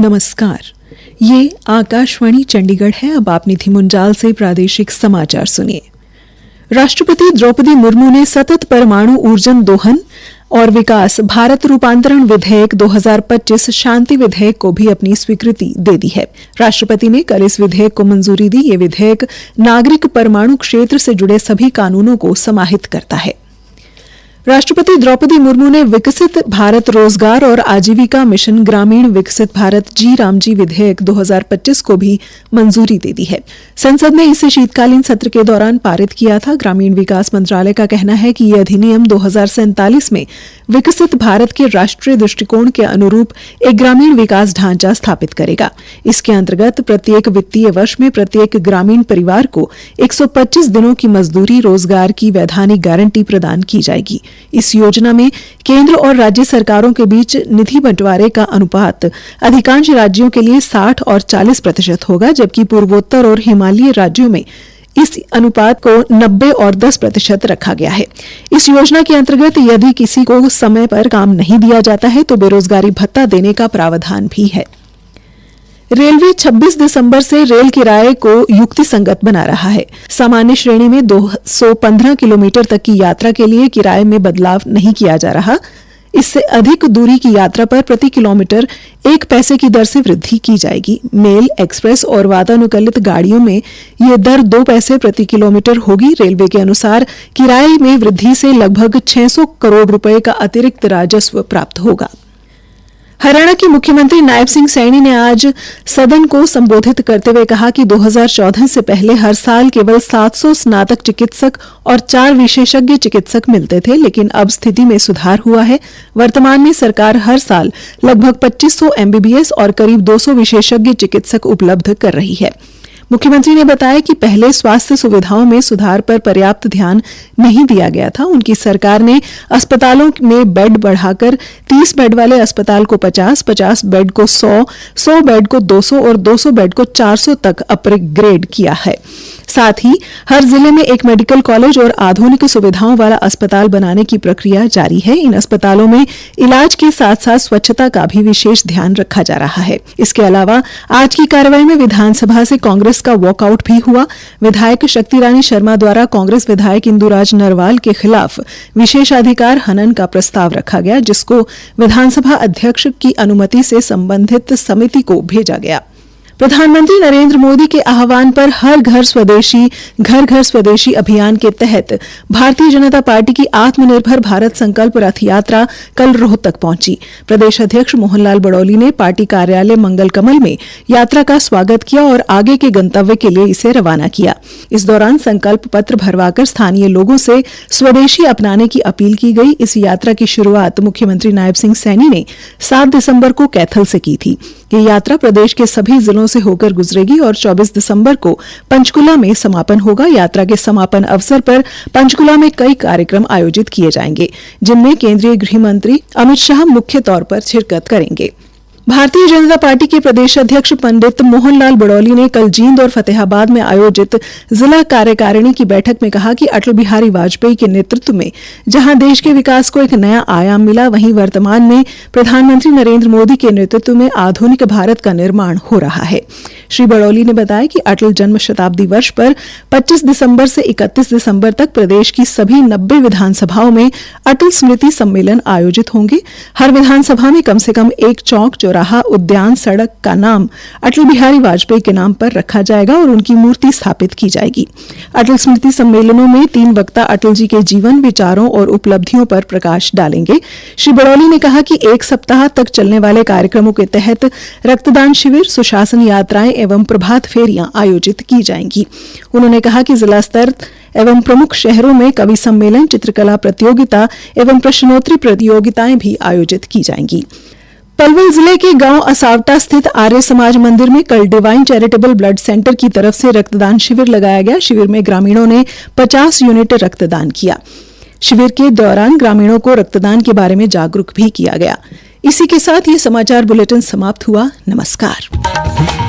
नमस्कार, ये आकाशवाणी चंडीगढ़ है। अब आप निधि मुंजाल से प्रादेशिक समाचार सुनिए। राष्ट्रपति द्रौपदी मुर्मू ने सतत परमाणु ऊर्जन दोहन और विकास भारत रूपांतरण विधेयक 2025 शांति विधेयक को भी अपनी स्वीकृति दे दी है। राष्ट्रपति ने कल इस विधेयक को मंजूरी दी। ये विधेयक नागरिक परमाणु क्षेत्र से जुड़े सभी कानूनों को समाहित करता है। राष्ट्रपति द्रौपदी मुर्मू ने विकसित भारत रोजगार और आजीविका मिशन ग्रामीण विकसित भारत जी रामजी विधेयक 2025 को भी मंजूरी दे दी है। संसद ने इसे शीतकालीन सत्र के दौरान पारित किया था। ग्रामीण विकास मंत्रालय का कहना है कि यह अधिनियम 2047 में विकसित भारत के राष्ट्रीय दृष्टिकोण के अनुरूप एक ग्रामीण विकास ढांचा स्थापित करेगा। इसके अंतर्गत प्रत्येक वित्तीय वर्ष में प्रत्येक ग्रामीण परिवार को 125 दिनों की मजदूरी रोजगार की वैधानिक गारंटी प्रदान की जाएगी। इस योजना में केंद्र और राज्य सरकारों के बीच निधि बंटवारे का अनुपात अधिकांश राज्यों के लिए 60 और 40% होगा, जबकि पूर्वोत्तर और हिमालयी राज्यों में इस अनुपात को 90 और 10% रखा गया है। इस योजना के अंतर्गत यदि किसी को समय पर काम नहीं दिया जाता है तो बेरोजगारी भत्ता देने का प्रावधान भी है। रेलवे 26 दिसंबर से रेल किराए को युक्तिसंगत बना रहा है। सामान्य श्रेणी में 215 किलोमीटर तक की यात्रा के लिए किराए में बदलाव नहीं किया जा रहा। इससे अधिक दूरी की यात्रा पर प्रति किलोमीटर 1 पैसे की दर से वृद्धि की जाएगी। मेल, एक्सप्रेस और वातानुकूलित गाड़ियों में ये दर 2 पैसे प्रति किलोमीटर होगी। रेलवे के अनुसार किराए में वृद्धि से लगभग 600 करोड़ रुपए का अतिरिक्त राजस्व प्राप्त होगा। हरियाणा के मुख्यमंत्री नायब सिंह सैनी ने आज सदन को संबोधित करते हुए कहा कि 2014 से पहले हर साल केवल 700 स्नातक चिकित्सक और 4 विशेषज्ञ चिकित्सक मिलते थे, लेकिन अब स्थिति में सुधार हुआ है। वर्तमान में सरकार हर साल लगभग 2500 एमबीबीएस और करीब 200 विशेषज्ञ चिकित्सक उपलब्ध कर रही है। मुख्यमंत्री ने बताया कि पहले स्वास्थ्य सुविधाओं में सुधार पर पर्याप्त ध्यान नहीं दिया गया था। उनकी सरकार ने अस्पतालों में बेड बढ़ाकर 30 बेड वाले अस्पताल को 50, 50 बेड को 100, 100 बेड को 200 और 200 बेड को 400 तक अपग्रेड किया है। साथ ही हर जिले में एक मेडिकल कॉलेज और आधुनिक सुविधाओं वाला अस्पताल बनाने की प्रक्रिया जारी है। इन अस्पतालों में इलाज के साथ साथ स्वच्छता का भी विशेष ध्यान रखा जा रहा है। इसके अलावा आज की कार्रवाई में विधानसभा से कांग्रेस का वॉकआउट भी हुआ। विधायक शक्ति रानी शर्मा द्वारा कांग्रेस विधायक इंदुराज नरवाल के खिलाफ विशेषाधिकार हनन का प्रस्ताव रखा गया, जिसको विधानसभा अध्यक्ष की अनुमति से संबंधित समिति को भेजा गया। प्रधानमंत्री नरेंद्र मोदी के आह्वान पर हर घर स्वदेशी अभियान के तहत भारतीय जनता पार्टी की आत्मनिर्भर भारत संकल्प रथ यात्रा कल रोहतक पहुंची। प्रदेश अध्यक्ष मोहनलाल बड़ौली ने पार्टी कार्यालय मंगल कमल में यात्रा का स्वागत किया और आगे के गंतव्य के लिए इसे रवाना किया। इस दौरान संकल्प पत्र भरवाकर स्थानीय लोगों से स्वदेशी अपनाने की अपील की गई। इस यात्रा की शुरुआत मुख्यमंत्री नायब सिंह सैनी ने 7 दिसंबर को कैथल से की थी। ये यात्रा प्रदेश के सभी जिलों से होकर गुजरेगी और 24 दिसंबर को पंचकुला में समापन होगा। यात्रा के समापन अवसर पर पंचकुला में कई कार्यक्रम आयोजित किए जाएंगे, जिनमें केंद्रीय गृह मंत्री अमित शाह मुख्य तौर पर शिरकत करेंगे। भारतीय जनता पार्टी के प्रदेश अध्यक्ष पंडित मोहनलाल बड़ौली ने कल जींद और फतेहाबाद में आयोजित जिला कार्यकारिणी की बैठक में कहा कि अटल बिहारी वाजपेयी के नेतृत्व में जहां देश के विकास को एक नया आयाम मिला, वहीं वर्तमान में प्रधानमंत्री नरेंद्र मोदी के नेतृत्व में आधुनिक भारत का निर्माण हो रहा है। श्री बड़ौली ने बताया कि अटल जन्म शताब्दी वर्ष पर 25 दिसंबर से 31 दिसंबर तक प्रदेश की सभी 90 विधानसभाओं में अटल स्मृति सम्मेलन आयोजित होंगे। हर विधानसभा में कम से कम एक चौक, चौराहा, उद्यान, सड़क का नाम अटल बिहारी वाजपेयी के नाम पर रखा जाएगा और उनकी मूर्ति स्थापित की जाएगी। अटल स्मृति सम्मेलनों में 3 वक्ता अटल जी के जीवन, विचारों और उपलब्धियों पर प्रकाश डालेंगे। श्री बड़ौली ने कहा कि 1 सप्ताह तक चलने वाले कार्यक्रमों के तहत रक्तदान शिविर, सुशासन यात्राएं एवं प्रभात फेरियां आयोजित की जाएंगी। उन्होंने कहा कि जिला स्तर एवं प्रमुख शहरों में कवि सम्मेलन, चित्रकला प्रतियोगिता एवं प्रश्नोत्तरी प्रतियोगिताएं भी आयोजित की जाएंगी। पलवल जिले के गांव असावटा स्थित आर्य समाज मंदिर में कल डिवाइन चैरिटेबल ब्लड सेंटर की तरफ से रक्तदान शिविर लगाया गया। शिविर में ग्रामीणों ने 50 यूनिट रक्तदान किया। शिविर के दौरान ग्रामीणों को रक्तदान के बारे में जागरूक भी किया गया। इसी के साथ ये समाचार बुलेटिन समाप्त हुआ। नमस्कार।